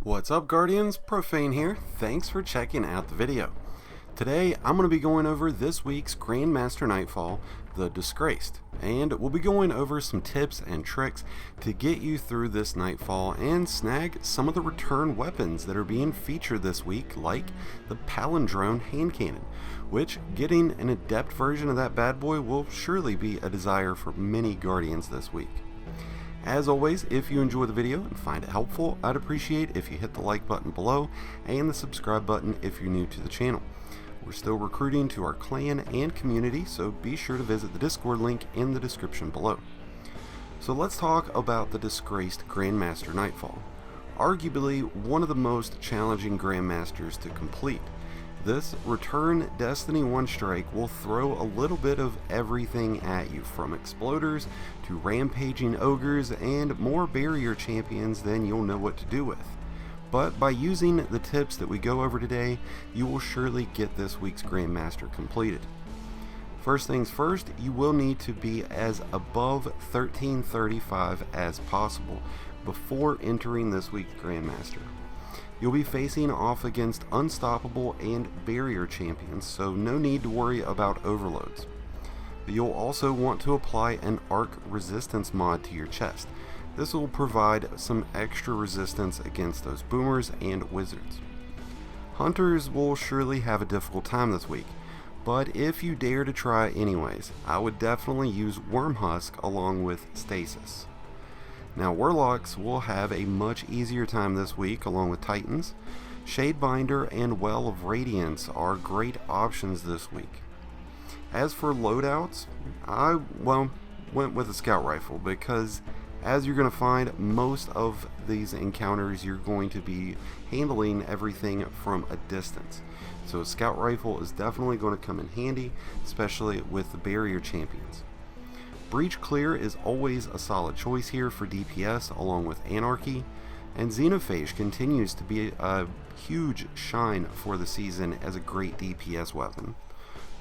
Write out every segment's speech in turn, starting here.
What's up, Guardians? Profane here. Thanks for checking out the video. Today I'm going to be going over this week's Grandmaster Nightfall, the Disgraced, and we'll be going over some tips and tricks to get you through this Nightfall and snag some of the return weapons that are being featured this week, like the Palindrome hand cannon, which getting an adept version of that bad boy will surely be a desire for many Guardians this week. As always, if you enjoy the video and find it helpful, I'd appreciate if you hit the like button below and the subscribe button if you're new to the channel. We're still recruiting to our clan and community, so be sure to visit the Discord link in the description below. So let's talk about the Disgraced Grandmaster Nightfall, arguably one of the most challenging Grandmasters to complete. This return Destiny 1 strike will throw a little bit of everything at you, from exploders to rampaging ogres and more barrier champions than you'll know what to do with. But by using the tips that we go over today, you will surely get this week's Grandmaster completed. First things first, you will need to be as above 1335 as possible before entering this week's Grandmaster. You'll be facing off against unstoppable and barrier champions, so no need to worry about overloads. You'll also want to apply an arc resistance mod to your chest. This will provide some extra resistance against those boomers and wizards. Hunters will surely have a difficult time this week, but if you dare to try anyways, I would definitely use Wormhusk along with Stasis. Now, Warlocks will have a much easier time this week along with Titans. Shadebinder and Well of Radiance are great options this week. As for loadouts, I went with a scout rifle because, as you're going to find, most of these encounters you're going to be handling everything from a distance. So a scout rifle is definitely going to come in handy, especially with the barrier champions. Breach Clear is always a solid choice here for DPS along with Anarchy, and Xenophage continues to be a huge shine for the season as a great DPS weapon.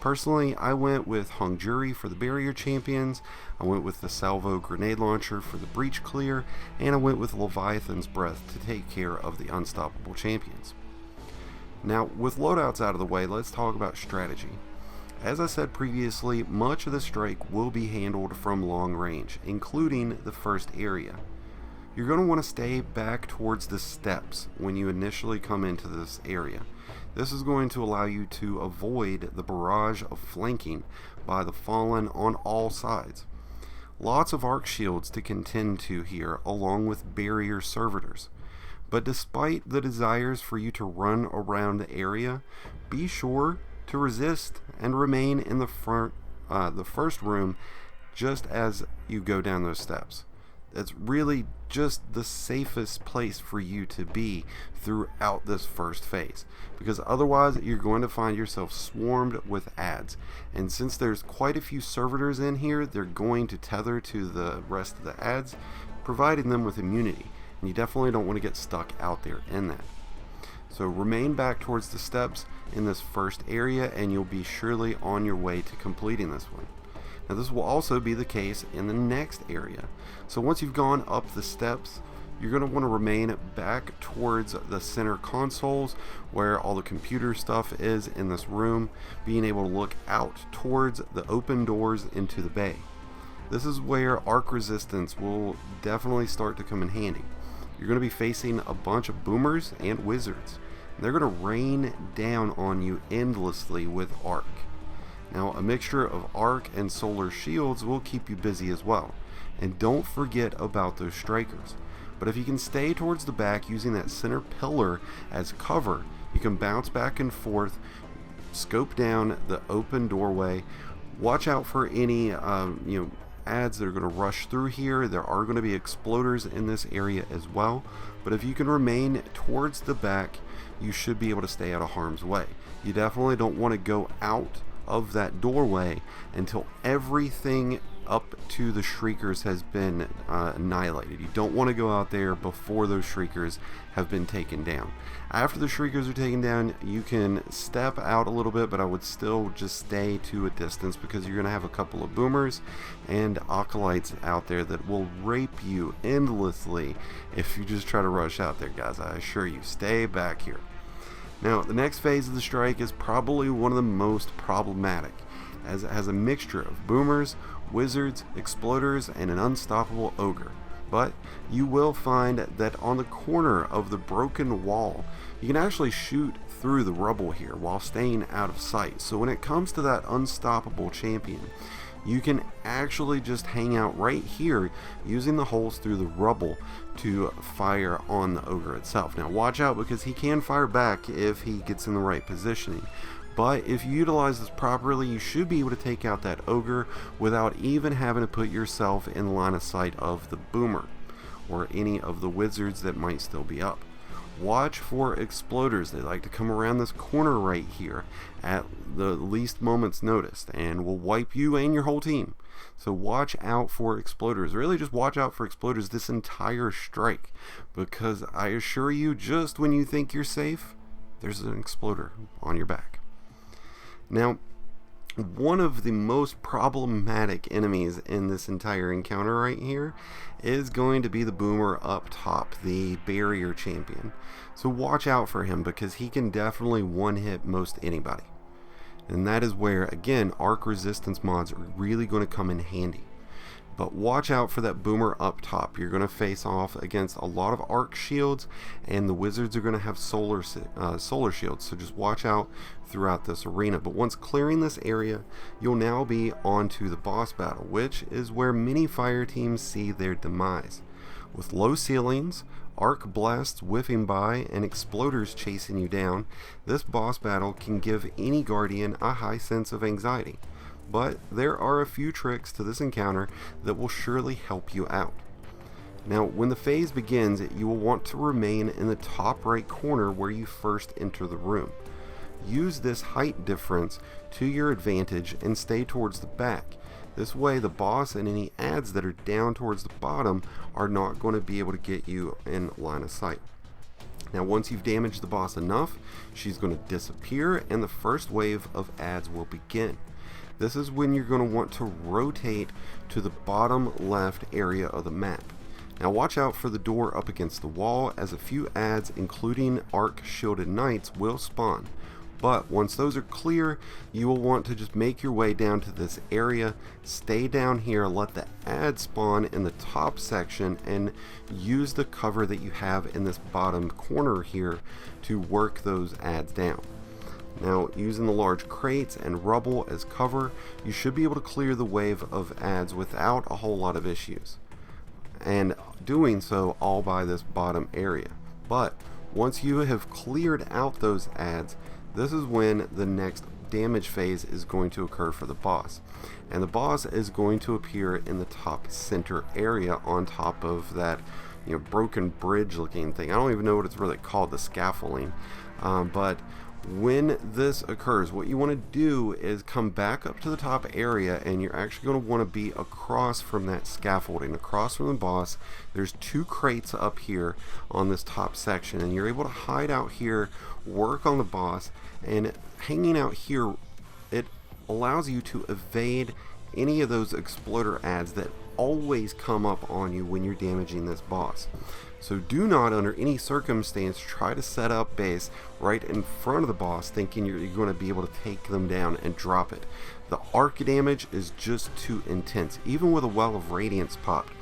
Personally, I went with Hung Jury for the barrier champions, I went with the Salvo grenade launcher for the Breach Clear, and I went with Leviathan's Breath to take care of the unstoppable champions. Now, with loadouts out of the way, let's talk about strategy. As I said previously, much of the strike will be handled from long range, including the first area. You're going to want to stay back towards the steps when you initially come into this area. This is going to allow you to avoid the barrage of flanking by the Fallen on all sides. Lots of arc shields to contend to here, along with barrier servitors. But despite the desires for you to run around the area, be sure to resist and remain in the first room just as you go down those steps. That's really just the safest place for you to be throughout this first phase, because otherwise you're going to find yourself swarmed with ads, and since there's quite a few servitors in here, they're going to tether to the rest of the ads, providing them with immunity, and you definitely don't want to get stuck out there in that. So remain back towards the steps in this first area and you'll be surely on your way to completing this one. Now, this will also be the case in the next area. So once you've gone up the steps, you're going to want to remain back towards the center consoles where all the computer stuff is in this room, being able to look out towards the open doors into the bay. This is where arc resistance will definitely start to come in handy. You're going to be facing a bunch of boomers and wizards. They're going to rain down on you endlessly with arc. Now, a mixture of arc and solar shields will keep you busy as well. And don't forget about those strikers. But if you can stay towards the back using that center pillar as cover, you can bounce back and forth, scope down the open doorway, watch out for any ads that are going to rush through here. There are going to be exploders in this area as well, but if you can remain towards the back, you should be able to stay out of harm's way. You definitely don't want to go out of that doorway until everything up to the Shriekers has been annihilated. You don't want to go out there before those Shriekers have been taken down. After the Shriekers are taken down, you can step out a little bit, but I would still just stay to a distance because you're going to have a couple of boomers and acolytes out there that will rape you endlessly if you just try to rush out there, guys. I assure you, stay back here. Now, the next phase of the strike is probably one of the most problematic, as it has a mixture of boomers, wizards, exploders, and an unstoppable ogre. But you will find that on the corner of the broken wall, you can actually shoot through the rubble here while staying out of sight. So when it comes to that unstoppable champion, you can actually just hang out right here using the holes through the rubble to fire on the ogre itself. Now watch out, because he can fire back if he gets in the right positioning. But if you utilize this properly, you should be able to take out that ogre without even having to put yourself in line of sight of the boomer or any of the wizards that might still be up. Watch for exploders. They like to come around this corner right here at the least moment's notice and will wipe you and your whole team. So watch out for exploders. Really just watch out for exploders this entire strike, because I assure you, just when you think you're safe, there's an exploder on your back. Now, one of the most problematic enemies in this entire encounter right here is going to be the boomer up top, the barrier champion. So watch out for him, because he can definitely one-hit most anybody. And that is where, again, arc resistance mods are really going to come in handy. But watch out for that boomer up top. You're going to face off against a lot of arc shields, and the wizards are going to have solar shields. So just watch out throughout this arena. But once clearing this area, you'll now be onto the boss battle, which is where many fire teams see their demise. With low ceilings, arc blasts whiffing by, and exploders chasing you down, this boss battle can give any guardian a high sense of anxiety. But there are a few tricks to this encounter that will surely help you out. Now, when the phase begins, you will want to remain in the top right corner where you first enter the room. Use this height difference to your advantage and stay towards the back. This way, the boss and any adds that are down towards the bottom are not going to be able to get you in line of sight. Now, once you've damaged the boss enough, she's going to disappear and the first wave of adds will begin. This is when you're going to want to rotate to the bottom left area of the map. Now watch out for the door up against the wall, as a few adds, including arc shielded knights, will spawn. But once those are clear, you will want to just make your way down to this area, stay down here, let the add spawn in the top section, and use the cover that you have in this bottom corner here to work those adds down. Now, using the large crates and rubble as cover, you should be able to clear the wave of adds without a whole lot of issues, and doing so all by this bottom area. But once you have cleared out those adds, this is when the next damage phase is going to occur for the boss, and the boss is going to appear in the top center area on top of that broken bridge looking thing. I don't even know what it's really called, the scaffolding, but when this occurs, what you want to do is come back up to the top area, and you're actually going to want to be across from that scaffolding, across from the boss. There's two crates up here on this top section, and you're able to hide out here, work on the boss, and hanging out here, it allows you to evade any of those exploder adds that always come up on you when you're damaging this boss. So do not, under any circumstance, try to set up base right in front of the boss thinking you're going to be able to take them down and drop it. The arc damage is just too intense. Even with a Well of Radiance popped,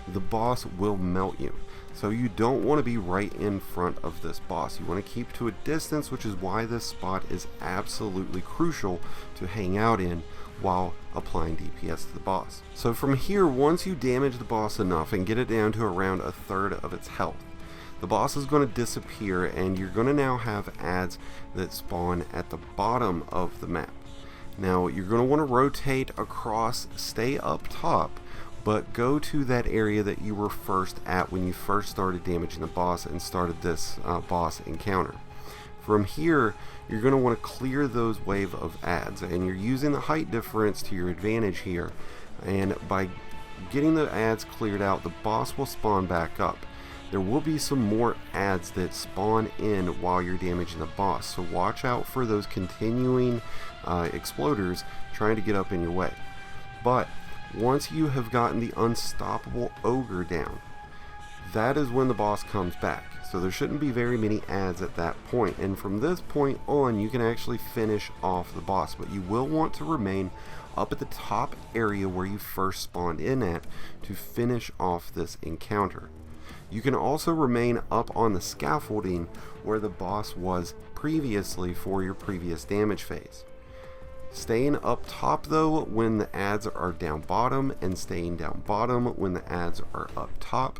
the boss will melt you. So you don't want to be right in front of this boss. You want to keep to a distance, which is why this spot is absolutely crucial to hang out in while applying DPS to the boss. So from here, once you damage the boss enough and get it down to around a third of its health, the boss is going to disappear, and you're going to now have adds that spawn at the bottom of the map. Now you're going to want to rotate across, stay up top, but go to that area that you were first at when you first started damaging the boss and started this boss encounter. From here, you're going to want to clear those wave of adds, and you're using the height difference to your advantage here, and by getting the ads cleared out, the boss will spawn back up. There will be some more ads that spawn in while you're damaging the boss, so watch out for those continuing exploders trying to get up in your way. But once you have gotten the unstoppable ogre down, that is when the boss comes back. So there shouldn't be very many ads at that point, and from this point on you can actually finish off the boss, but you will want to remain up at the top area where you first spawned in at to finish off this encounter. You can also remain up on the scaffolding where the boss was previously for your previous damage phase. Staying up top though when the ads are down bottom, and staying down bottom when the ads are up top,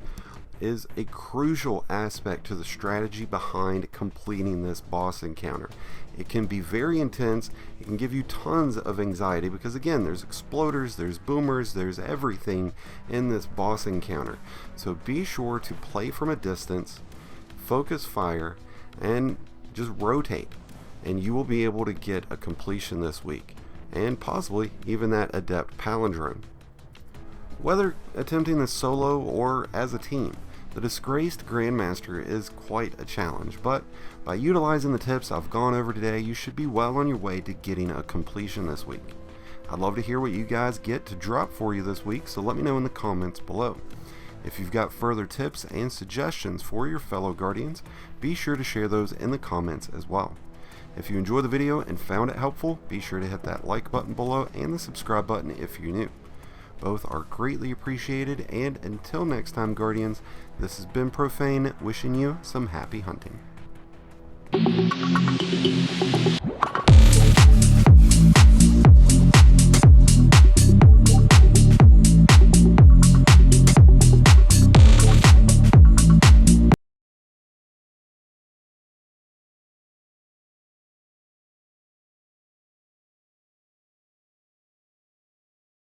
is a crucial aspect to the strategy behind completing this boss encounter. It can be very intense, it can give you tons of anxiety because again, there's exploders, there's boomers, there's everything in this boss encounter. So be sure to play from a distance, focus fire, and just rotate, and you will be able to get a completion this week, and possibly even that adept palindrome. Whether attempting this solo or as a team, the Disgraced Grandmaster is quite a challenge, but by utilizing the tips I've gone over today, you should be well on your way to getting a completion this week. I'd love to hear what you guys get to drop for you this week, so let me know in the comments below. If you've got further tips and suggestions for your fellow Guardians, be sure to share those in the comments as well. If you enjoyed the video and found it helpful, be sure to hit that like button below and the subscribe button if you're new. Both are greatly appreciated, and until next time, Guardians, this has been Profane, wishing you some happy hunting.